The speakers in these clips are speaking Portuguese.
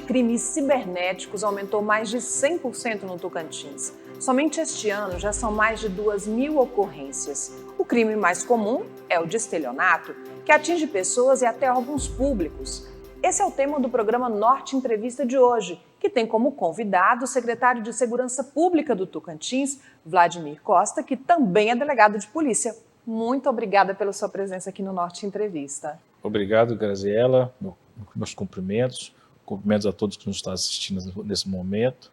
crimes cibernéticos aumentou mais de 100% no Tocantins. Somente este ano já são mais de 2.000 ocorrências. O crime mais comum é o de estelionato, que atinge pessoas e até órgãos públicos. Esse é o tema do programa Norte Entrevista de hoje, que tem como convidado o secretário de Segurança Pública do Tocantins, Vladimir Costa, que também é delegado de polícia. Muito obrigada pela sua presença aqui no Norte Entrevista. Obrigado, Graziela. Meus cumprimentos a todos que nos estão assistindo nesse momento.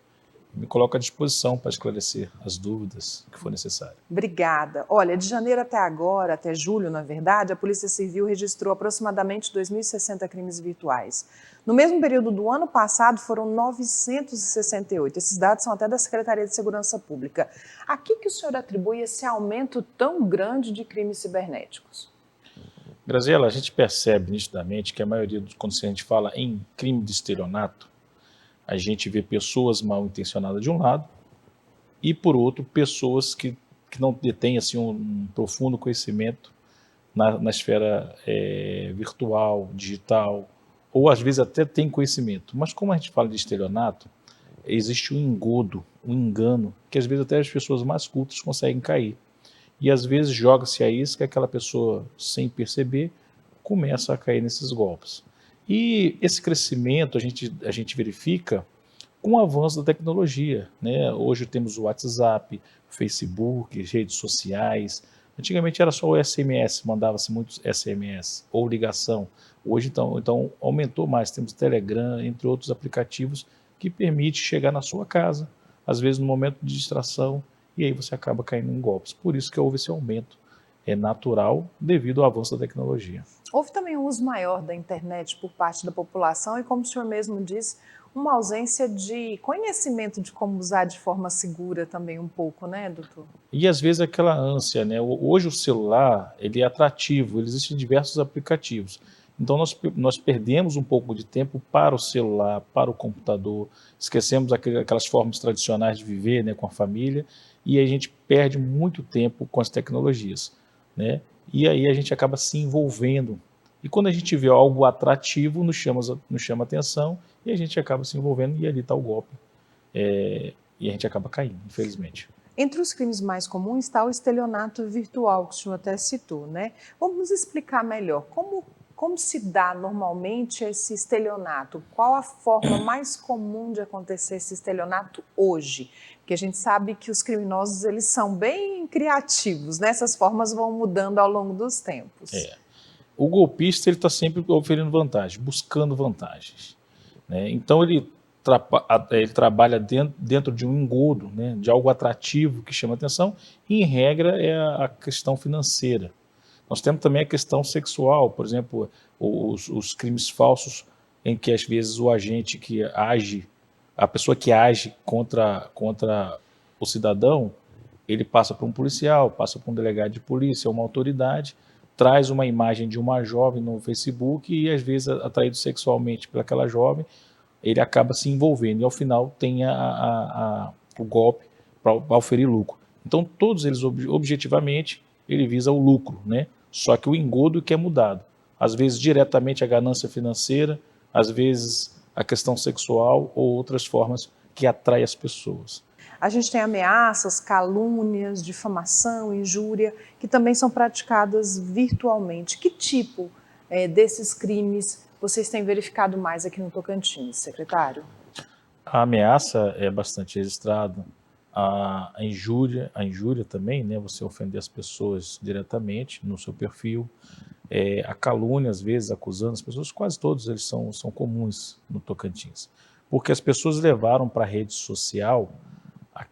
Me coloco à disposição para esclarecer as dúvidas que for necessário. Obrigada. Olha, de janeiro até agora, até julho, na verdade, a Polícia Civil registrou aproximadamente 2.060 crimes virtuais. No mesmo período do ano passado, foram 968. Esses dados são até da Secretaria de Segurança Pública. A que o senhor atribui esse aumento tão grande de crimes cibernéticos? Graziela, a gente percebe nitidamente que a maioria, quando a gente fala em crime de estelionato, a gente vê pessoas mal intencionadas de um lado e, por outro, pessoas que não detêm assim, um profundo conhecimento na esfera virtual, digital, ou às vezes até tem conhecimento. Mas como a gente fala de estelionato, existe um engodo, um engano, que às vezes até as pessoas mais cultas conseguem cair. E às vezes joga-se a isca, aquela pessoa, sem perceber, começa a cair nesses golpes. E esse crescimento a gente verifica com o avanço da tecnologia, né? Hoje temos o WhatsApp, Facebook, redes sociais. Antigamente era só o SMS, mandava-se muitos SMS, ou ligação. Hoje, então aumentou mais, temos Telegram, entre outros aplicativos, que permite chegar na sua casa, às vezes no momento de distração, e aí você acaba caindo em golpes. Por isso que houve esse aumento. É natural devido ao avanço da tecnologia. Houve também um uso maior da internet por parte da população e, como o senhor mesmo disse, uma ausência de conhecimento de como usar de forma segura também um pouco, né, doutor? E às vezes aquela ânsia, né? Hoje o celular, ele é atrativo, existem diversos aplicativos. Então nós perdemos um pouco de tempo para o celular, para o computador, esquecemos aquelas formas tradicionais de viver, né, com a família, e a gente perde muito tempo com as tecnologias, né? E aí a gente acaba se envolvendo. E quando a gente vê algo atrativo, nos chama atenção, e a gente acaba se envolvendo, e ali está o golpe. E a gente acaba caindo, infelizmente. Entre os crimes mais comuns está o estelionato virtual, que o senhor até citou, né? Vamos explicar melhor como se dá normalmente esse estelionato? Qual a forma mais comum de acontecer esse estelionato hoje? Porque a gente sabe que os criminosos eles são bem criativos, né? Essas formas vão mudando ao longo dos tempos. O golpista está sempre oferecendo vantagem, buscando vantagens, né? Então ele trabalha dentro de um engodo, né, de algo atrativo que chama atenção, e em regra é a questão financeira. Nós temos também a questão sexual, por exemplo, os crimes falsos, em que às vezes o agente que age, a pessoa que age contra o cidadão, ele passa por um policial, passa por um delegado de polícia, uma autoridade, traz uma imagem de uma jovem no Facebook e às vezes atraído sexualmente pelaquela jovem, ele acaba se envolvendo e ao final tem o golpe para oferir lucro. Então todos eles objetivamente ele visa o lucro, né? Só que o engodo que é mudado. Às vezes diretamente a ganância financeira, às vezes a questão sexual ou outras formas que atraem as pessoas. A gente tem ameaças, calúnias, difamação, injúria, que também são praticadas virtualmente. Que tipo desses crimes vocês têm verificado mais aqui no Tocantins, secretário? A ameaça é bastante registrada. A injúria também, né? Você ofender as pessoas diretamente no seu perfil. A calúnia, às vezes, acusando as pessoas, quase todos eles são comuns no Tocantins. Porque as pessoas levaram para a rede social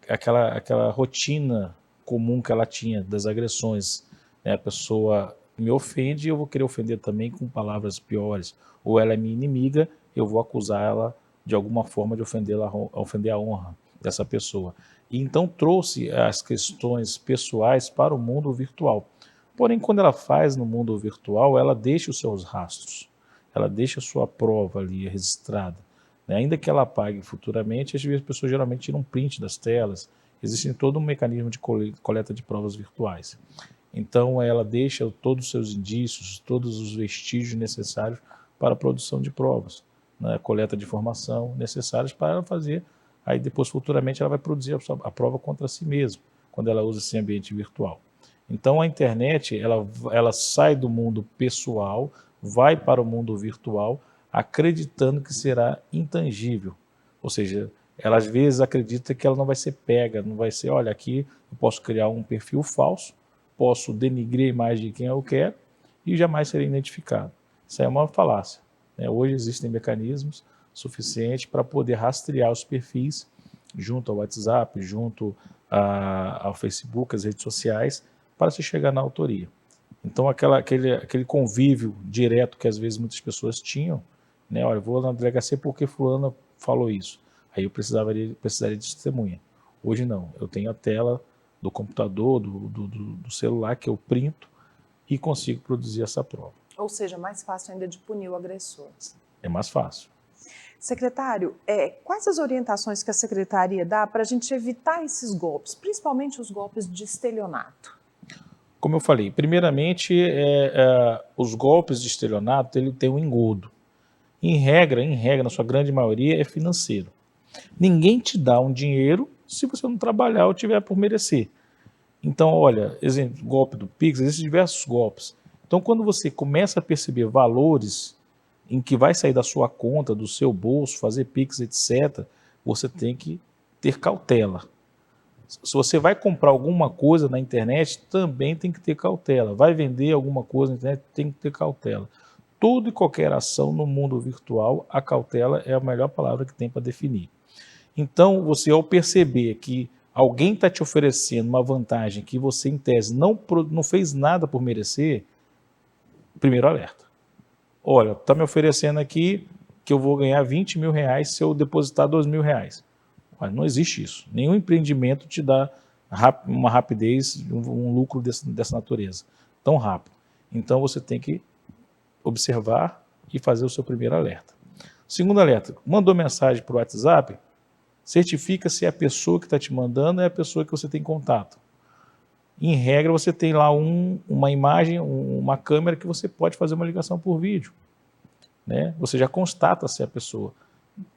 aquela rotina comum que ela tinha das agressões, né? A pessoa me ofende, eu vou querer ofender também com palavras piores. Ou ela é minha inimiga, eu vou acusar ela de alguma forma de ofender a honra dessa pessoa. E então trouxe as questões pessoais para o mundo virtual. Porém, quando ela faz no mundo virtual, ela deixa os seus rastros, ela deixa a sua prova ali registrada. Ainda que ela apague futuramente, as pessoas geralmente tiram um print das telas, existe todo um mecanismo de coleta de provas virtuais. Então ela deixa todos os seus indícios, todos os vestígios necessários para a produção de provas, né, coleta de informação necessárias para ela fazer, aí depois futuramente ela vai produzir a prova contra si mesma, quando ela usa esse ambiente virtual. Então a internet, ela sai do mundo pessoal, vai para o mundo virtual, acreditando que será intangível, ou seja, ela às vezes acredita que ela não vai ser pega, não vai ser, olha, aqui eu posso criar um perfil falso, posso denigrir a imagem de quem eu quero e jamais serei identificado. Isso é uma falácia, né? Hoje existem mecanismos suficientes para poder rastrear os perfis junto ao WhatsApp, junto ao Facebook, as redes sociais, para se chegar na autoria. Então aquele convívio direto que às vezes muitas pessoas tinham, né? Olha, eu vou na delegacia porque fulano falou isso. Aí eu precisaria de testemunha. Hoje não, eu tenho a tela do computador, do celular que eu printo e consigo produzir essa prova. Ou seja, mais fácil ainda de punir o agressor. É mais fácil. Secretário, quais as orientações que a Secretaria dá para a gente evitar esses golpes, principalmente os golpes de estelionato? Como eu falei, primeiramente, os golpes de estelionato, ele tem um engodo. Em regra, na sua grande maioria, é financeiro. Ninguém te dá um dinheiro se você não trabalhar ou tiver por merecer. Então, olha, exemplo, golpe do Pix, existem diversos golpes. Então, quando você começa a perceber valores em que vai sair da sua conta, do seu bolso, fazer Pix, etc., você tem que ter cautela. Se você vai comprar alguma coisa na internet, também tem que ter cautela. Vai vender alguma coisa na internet, tem que ter cautela. Toda e qualquer ação no mundo virtual, a cautela é a melhor palavra que tem para definir. Então, você ao perceber que alguém está te oferecendo uma vantagem que você, em tese, não fez nada por merecer, primeiro alerta. Olha, está me oferecendo aqui que eu vou ganhar 20 mil reais se eu depositar 2 mil reais. Mas não existe isso. Nenhum empreendimento te dá uma rapidez, um lucro dessa natureza, tão rápido. Então, você tem que observar e fazer o seu primeiro alerta. Segundo alerta, mandou mensagem por WhatsApp, certifica se a pessoa que está te mandando é a pessoa que você tem contato. Em regra, você tem lá uma imagem, uma câmera que você pode fazer uma ligação por vídeo, né? Você já constata se é a pessoa.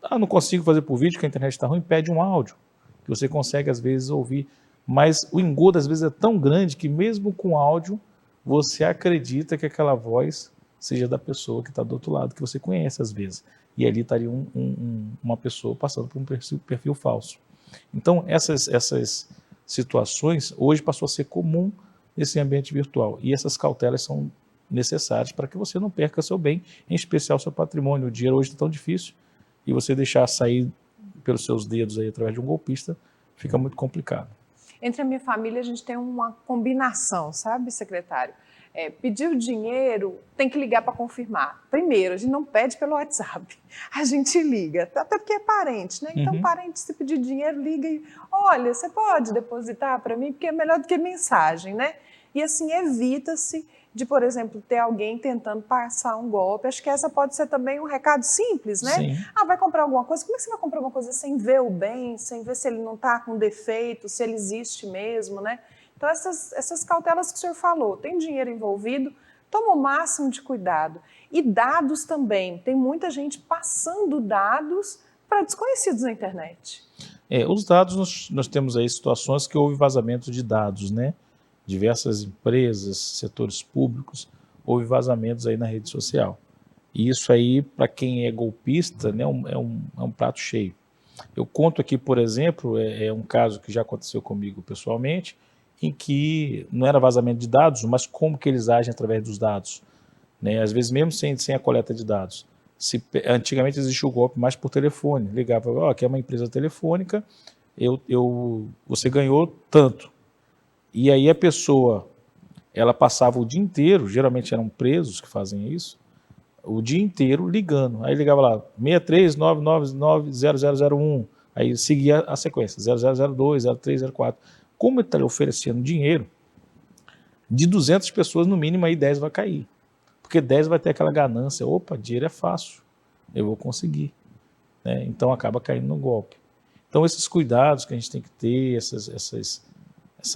Não consigo fazer por vídeo, que a internet está ruim, pede um áudio, que você consegue às vezes ouvir. Mas o engodo às vezes é tão grande que mesmo com áudio, você acredita que aquela voz seja da pessoa que está do outro lado, que você conhece às vezes. E ali estaria uma pessoa passando por um perfil falso. Então, essas situações hoje passou a ser comum nesse ambiente virtual. E essas cautelas são necessárias para que você não perca seu bem, em especial seu patrimônio. O dinheiro hoje está tão difícil e você deixar sair pelos seus dedos aí através de um golpista fica muito complicado. Entre a minha família, a gente tem uma combinação, sabe, secretário? Pediu dinheiro, tem que ligar para confirmar. Primeiro, a gente não pede pelo WhatsApp, a gente liga, até porque é parente, né? Então, parente, se pedir dinheiro, liga e, olha, você pode depositar para mim, porque é melhor do que mensagem, né? E assim, evita-se de, por exemplo, ter alguém tentando passar um golpe. Acho que essa pode ser também um recado simples, né? Sim. Vai comprar alguma coisa, como é que você vai comprar alguma coisa sem ver o bem, sem ver se ele não está com defeito, se ele existe mesmo, né? Então, essas cautelas que o senhor falou, tem dinheiro envolvido, toma o máximo de cuidado. E dados também, tem muita gente passando dados para desconhecidos na internet. Os dados, nós temos aí situações que houve vazamento de dados, né? Diversas empresas, setores públicos, houve vazamentos aí na rede social. E isso aí, para quem é golpista, né, é um prato cheio. Eu conto aqui, por exemplo, um caso que já aconteceu comigo pessoalmente, em que não era vazamento de dados, mas como que eles agem através dos dados, né? Às vezes mesmo sem a coleta de dados. Antigamente existia o golpe mais por telefone, ligava, aqui é uma empresa telefônica, você ganhou tanto. E aí a pessoa, ela passava o dia inteiro, geralmente eram presos que fazem isso, o dia inteiro ligando. Aí ligava lá, 639990001, aí seguia a sequência, 0002, 03, 04. Como ele está lhe oferecendo dinheiro, de 200 pessoas, no mínimo, aí 10 vai cair. Porque 10 vai ter aquela ganância, opa, dinheiro é fácil, eu vou conseguir, né? Então acaba caindo no golpe. Então esses cuidados que a gente tem que ter,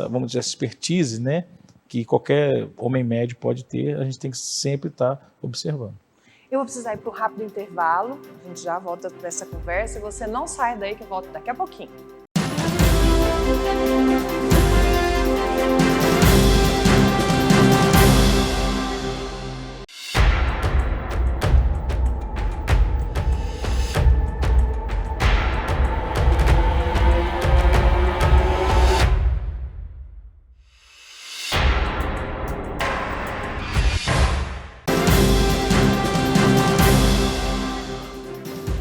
vamos dizer, expertise, né, que qualquer homem médio pode ter, a gente tem que sempre estar observando. Eu vou precisar ir para um rápido intervalo, a gente já volta para essa conversa e você não sai daí que eu volto daqui a pouquinho.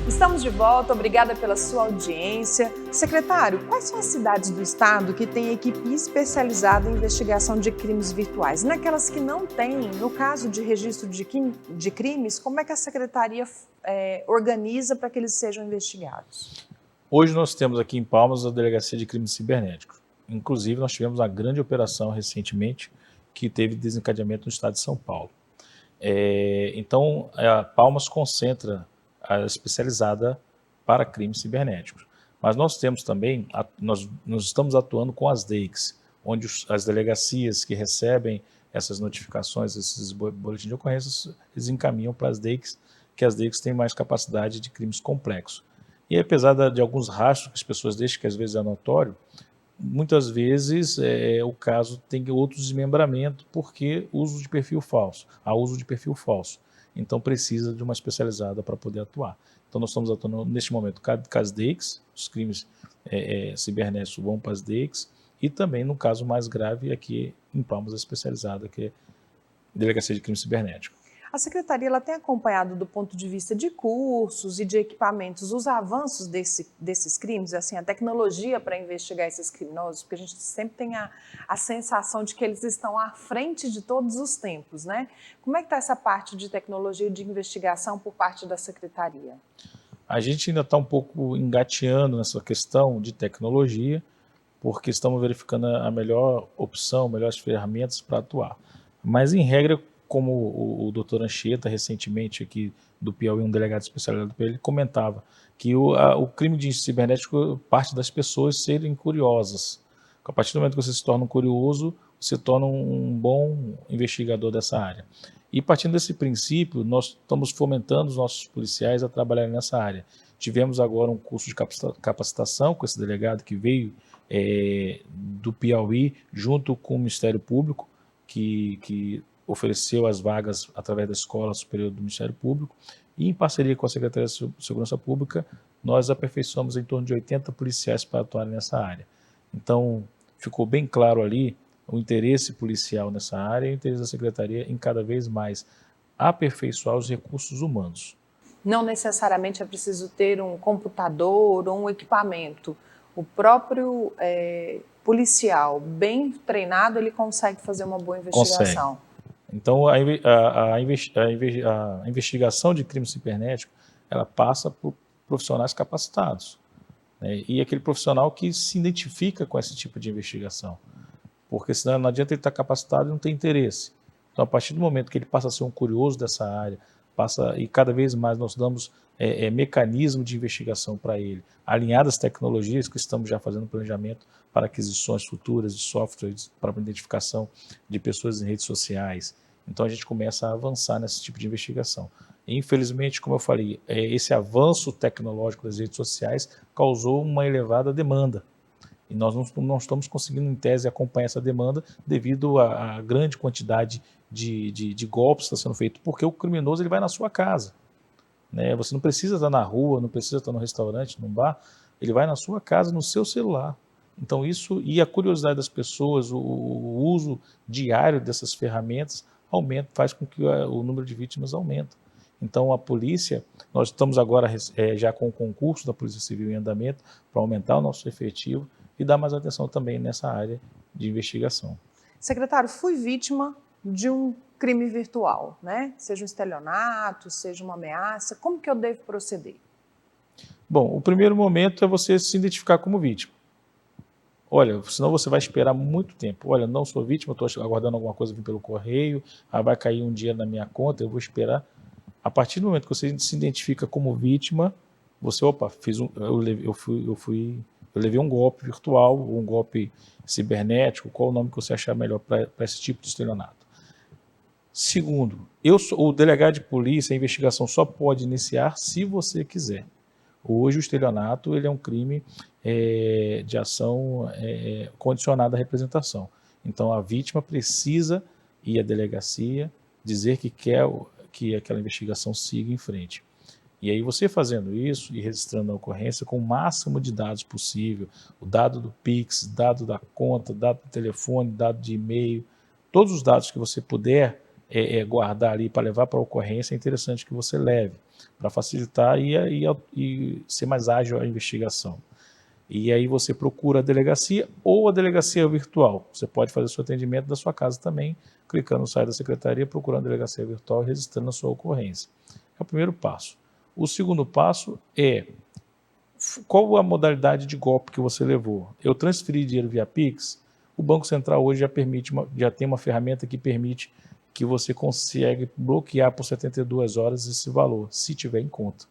Estamos de volta, obrigada pela sua audiência. Secretário, quais são as cidades do estado que têm equipe especializada em investigação de crimes virtuais? Naquelas que não têm, no caso de registro de crimes, como é que a secretaria organiza para que eles sejam investigados? Hoje nós temos aqui em Palmas a Delegacia de Crimes Cibernéticos. Inclusive, nós tivemos uma grande operação recentemente que teve desencadeamento no estado de São Paulo. Então, a Palmas concentra a especializada para crimes cibernéticos. Mas nós temos também, nós estamos atuando com as DEICs, onde as delegacias que recebem essas notificações, esses boletins de ocorrências, eles encaminham para as DEICs, que as DEICs têm mais capacidade de crimes complexos. E apesar de alguns rastros que as pessoas deixam, que às vezes é notório, muitas vezes o caso tem outro desmembramento porque há uso de perfil falso. Então precisa de uma especializada para poder atuar. Então nós estamos atuando neste momento com as DEICs, os crimes cibernéticos vão para as DEICs, e também no caso mais grave aqui em Palmas, a especializada, que é a Delegacia de Crime Cibernético. A Secretaria ela tem acompanhado do ponto de vista de cursos e de equipamentos os avanços desses crimes, assim, a tecnologia para investigar esses criminosos, porque a gente sempre tem a sensação de que eles estão à frente de todos os tempos, né? Como é que está essa parte de tecnologia e de investigação por parte da Secretaria? A gente ainda está um pouco engateando nessa questão de tecnologia, porque estamos verificando a melhor opção, melhores ferramentas para atuar. Mas, em regra, como o doutor Anchieta, recentemente aqui do Piauí, um delegado especializado do Piauí, ele comentava que o crime de cibernético parte das pessoas serem curiosas. A partir do momento que você se torna um curioso, você torna um bom investigador dessa área. E partindo desse princípio, nós estamos fomentando os nossos policiais a trabalhar nessa área. Tivemos agora um curso de capacitação com esse delegado que veio do Piauí, junto com o Ministério Público, que ofereceu as vagas através da Escola Superior do Ministério Público, e em parceria com a Secretaria de Segurança Pública, nós aperfeiçoamos em torno de 80 policiais para atuarem nessa área. Então, ficou bem claro ali o interesse policial nessa área e o interesse da Secretaria em cada vez mais aperfeiçoar os recursos humanos. Não necessariamente é preciso ter um computador ou um equipamento. O próprio policial bem treinado, ele consegue fazer uma boa investigação. Consegue. Então, a investigação de crime cibernético, ela passa por profissionais capacitados, né? E aquele profissional que se identifica com esse tipo de investigação, porque senão não adianta ele estar capacitado e não ter interesse. Então, a partir do momento que ele passa a ser um curioso dessa área, e cada vez mais nós damos mecanismo de investigação para ele, alinhadas às tecnologias que estamos já fazendo planejamento para aquisições futuras de softwares para identificação de pessoas em redes sociais. Então a gente começa a avançar nesse tipo de investigação. E, infelizmente, como eu falei, esse avanço tecnológico das redes sociais causou uma elevada demanda. E nós não estamos conseguindo, em tese, acompanhar essa demanda devido à grande quantidade de golpes que está sendo feito, porque o criminoso ele vai na sua casa, né? Você não precisa estar na rua, não precisa estar no restaurante, num bar, ele vai na sua casa, no seu celular. Então isso, e a curiosidade das pessoas, o uso diário dessas ferramentas faz com que o número de vítimas aumente. Então a polícia, nós estamos agora já com o concurso da Polícia Civil em andamento para aumentar o nosso efetivo e dar mais atenção também nessa área de investigação. Secretário, fui vítima de um crime virtual, né? Seja um estelionato, seja uma ameaça, como que eu devo proceder? Bom, o primeiro momento é você se identificar como vítima. Olha, senão você vai esperar muito tempo. Olha, não sou vítima, estou aguardando alguma coisa vir pelo correio, vai cair um dia na minha conta, eu vou esperar. A partir do momento que você se identifica como vítima, você, eu levei um golpe virtual, um golpe cibernético, qual o nome que você achar melhor para esse tipo de estelionato. Segundo, o delegado de polícia, a investigação só pode iniciar se você quiser. Hoje o estelionato ele é um crime de ação condicionada à representação. Então a vítima precisa ir à delegacia, dizer que quer que aquela investigação siga em frente. E aí você fazendo isso e registrando a ocorrência com o máximo de dados possível, o dado do Pix, dado da conta, dado do telefone, dado de e-mail, todos os dados que você puder guardar ali para levar para a ocorrência, é interessante que você leve, para facilitar e ser mais ágil a investigação. E aí você procura a delegacia ou a delegacia virtual. Você pode fazer o seu atendimento da sua casa também, clicando no site da secretaria, procurando a delegacia virtual e registrando a sua ocorrência. É o primeiro passo. O segundo passo é qual a modalidade de golpe que você levou. Eu transferi dinheiro via Pix, o Banco Central hoje já tem uma ferramenta que permite que você consiga bloquear por 72 horas esse valor, se tiver em conta.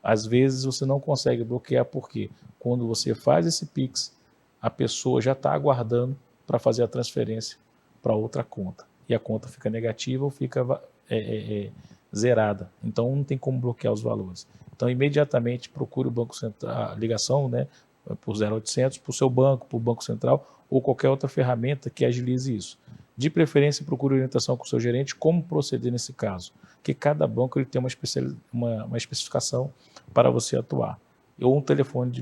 Às vezes você não consegue bloquear porque quando você faz esse Pix, a pessoa já está aguardando para fazer a transferência para outra conta. E a conta fica negativa ou fica zerada. Então não tem como bloquear os valores. Então imediatamente procure o Banco Central, a ligação, né, por 0800, para o seu banco, para o Banco Central ou qualquer outra ferramenta que agilize isso. De preferência, procure orientação com o seu gerente como proceder nesse caso, porque cada banco ele tem uma especificação para você atuar. Ou um telefone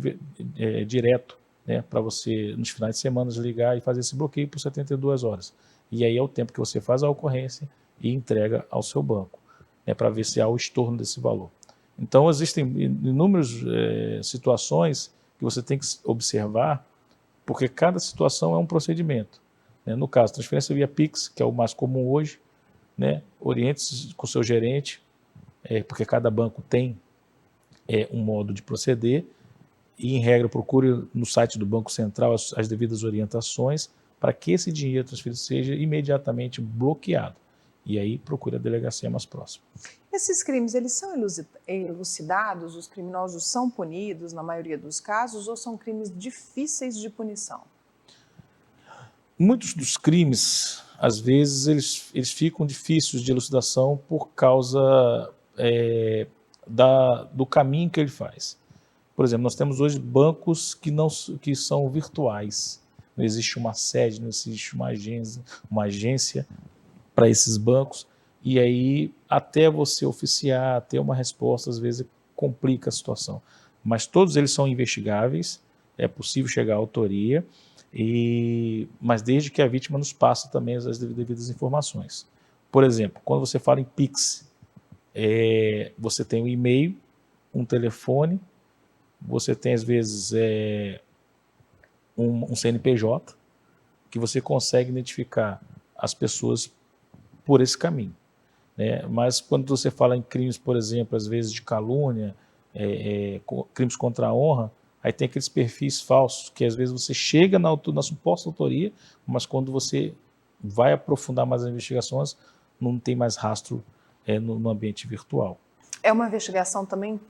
direto, né, para você, nos finais de semana, ligar e fazer esse bloqueio por 72 horas. E aí é o tempo que você faz a ocorrência e entrega ao seu banco, né, para ver se há o estorno desse valor. Então, existem inúmeras situações que você tem que observar, porque cada situação é um procedimento. No caso, transferência via Pix, que é o mais comum hoje, né? Oriente-se com o seu gerente, porque cada banco tem um modo de proceder, e em regra procure no site do Banco Central as devidas orientações para que esse dinheiro transferido seja imediatamente bloqueado. E aí procure a delegacia mais próxima. Esses crimes, eles são elucidados? Os criminosos são punidos na maioria dos casos ou são crimes difíceis de punição? Muitos dos crimes, às vezes, eles ficam difíceis de elucidação por causa do caminho que ele faz. Por exemplo, nós temos hoje bancos que são virtuais. Não existe uma sede, não existe uma agência para esses bancos. E aí, até você oficiar, ter uma resposta, às vezes complica a situação. Mas todos eles são investigáveis, é possível chegar à autoria, mas desde que a vítima nos passe também as devidas informações. Por exemplo, quando você fala em Pix, você tem um e-mail, um telefone, você tem às vezes um CNPJ, que você consegue identificar as pessoas por esse caminho. Mas quando você fala em crimes, por exemplo, às vezes de calúnia, crimes contra a honra, aí tem aqueles perfis falsos, que às vezes você chega na suposta autoria, mas quando você vai aprofundar mais as investigações, não tem mais rastro no ambiente virtual. É uma investigação também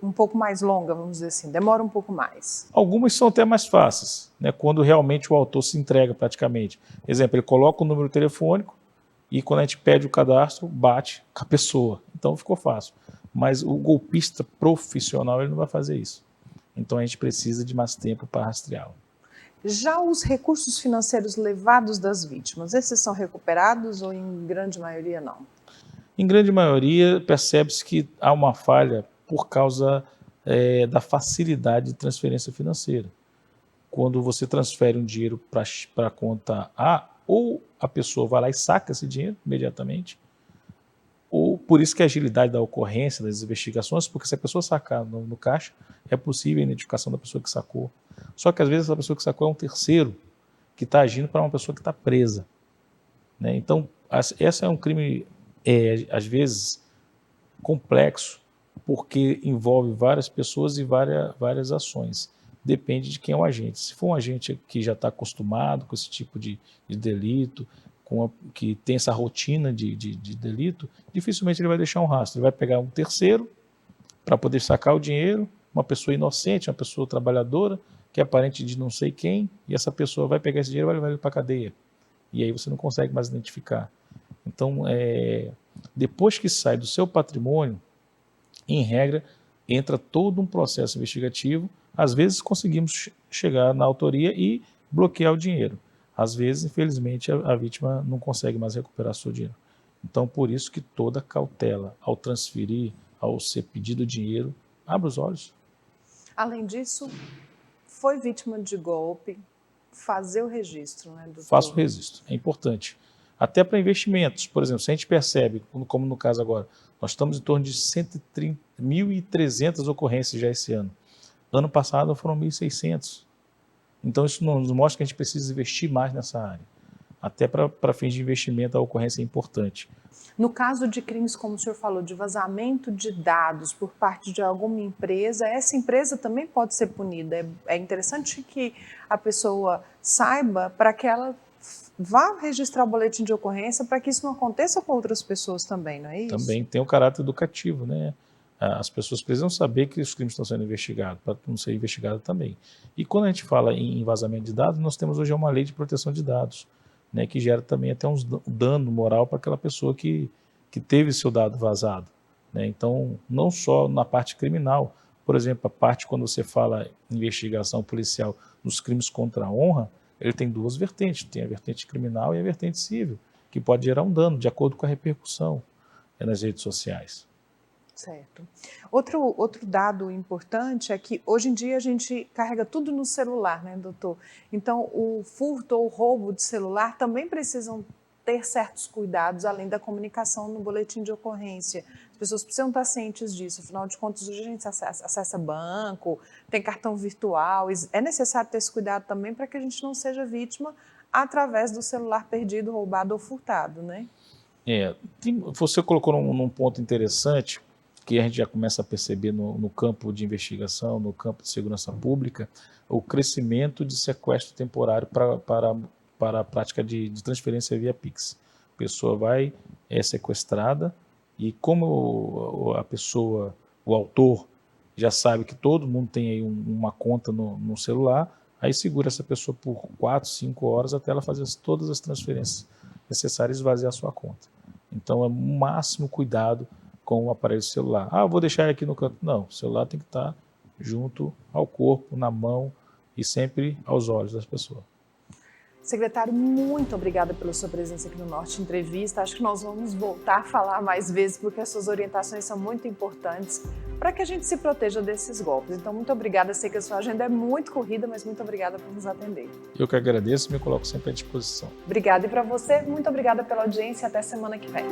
um pouco mais longa, vamos dizer assim, demora um pouco mais. Algumas são até mais fáceis, né, quando realmente o autor se entrega praticamente. Exemplo, ele coloca o número telefônico e quando a gente pede o cadastro, bate com a pessoa. Então ficou fácil. Mas o golpista profissional ele não vai fazer isso. Então a gente precisa de mais tempo para rastreá-lo. Já os recursos financeiros levados das vítimas, esses são recuperados ou em grande maioria não? Em grande maioria, percebe-se que há uma falha por causa da facilidade de transferência financeira. Quando você transfere um dinheiro para a conta A, ou a pessoa vai lá e saca esse dinheiro imediatamente, ou por isso que a agilidade da ocorrência das investigações, porque se a pessoa sacar no caixa, é possível a identificação da pessoa que sacou. Só que às vezes a pessoa que sacou é um terceiro que está agindo para uma pessoa que está presa. Né? Então, esse é um crime, às vezes, complexo, porque envolve várias pessoas e várias ações. Depende de quem é o agente. Se for um agente que já está acostumado com esse tipo de delito, que tem essa rotina de delito, dificilmente ele vai deixar um rastro. Ele vai pegar um terceiro para poder sacar o dinheiro, uma pessoa inocente, uma pessoa trabalhadora, que é parente de não sei quem, e essa pessoa vai pegar esse dinheiro e vai levar ele para a cadeia. E aí você não consegue mais identificar. Então, depois que sai do seu patrimônio, em regra, entra todo um processo investigativo. Às vezes conseguimos chegar na autoria e bloquear o dinheiro. Às vezes, infelizmente, a vítima não consegue mais recuperar seu dinheiro. Então, por isso que toda cautela ao transferir, ao ser pedido dinheiro, abre os olhos. Além disso, foi vítima de golpe, fazer o registro, né, doutor? Faça o registro, é importante. Até para investimentos, por exemplo, se a gente percebe, como no caso agora, nós estamos em torno de 1.300 ocorrências já esse ano. Ano passado foram 1.600. Então isso nos mostra que a gente precisa investir mais nessa área. Até para fins de investimento a ocorrência é importante. No caso de crimes, como o senhor falou, de vazamento de dados por parte de alguma empresa, essa empresa também pode ser punida. É interessante que a pessoa saiba para que ela vá registrar o boletim de ocorrência para que isso não aconteça com outras pessoas também, não é isso? Também tem o caráter educativo, né? As pessoas precisam saber que os crimes estão sendo investigados, para não ser investigado também. E quando a gente fala em vazamento de dados, nós temos hoje uma lei de proteção de dados, né, que gera também até um dano moral para aquela pessoa que teve seu dado vazado, né? Então, não só na parte criminal, por exemplo, a parte quando você fala em investigação policial nos crimes contra a honra, ele tem duas vertentes, tem a vertente criminal e a vertente civil, que pode gerar um dano de acordo com a repercussão nas redes sociais. Certo. Outro dado importante é que hoje em dia a gente carrega tudo no celular, né, doutor? Então, o furto ou o roubo de celular também precisam ter certos cuidados, além da comunicação no boletim de ocorrência. As pessoas precisam estar cientes disso, afinal de contas, hoje a gente acessa banco, tem cartão virtual, é necessário ter esse cuidado também para que a gente não seja vítima através do celular perdido, roubado ou furtado, né? Você colocou num ponto interessante, que a gente já começa a perceber no campo de investigação, no campo de segurança pública, o crescimento de sequestro temporário para a prática de transferência via Pix. A pessoa é sequestrada e como a pessoa, o autor, já sabe que todo mundo tem aí uma conta no celular, aí segura essa pessoa por 4, 5 horas até ela fazer todas as transferências necessárias e esvaziar a sua conta. Então é o máximo cuidado com o aparelho celular. Ah, vou deixar aqui no canto. Não, o celular tem que estar junto ao corpo, na mão e sempre aos olhos das pessoas. Secretário, muito obrigada pela sua presença aqui no Norte Entrevista. Acho que nós vamos voltar a falar mais vezes, porque as suas orientações são muito importantes para que a gente se proteja desses golpes. Então, muito obrigada. Sei que a sua agenda é muito corrida, mas muito obrigada por nos atender. Eu que agradeço e me coloco sempre à disposição. Obrigada. E para você, muito obrigada pela audiência. Até semana que vem.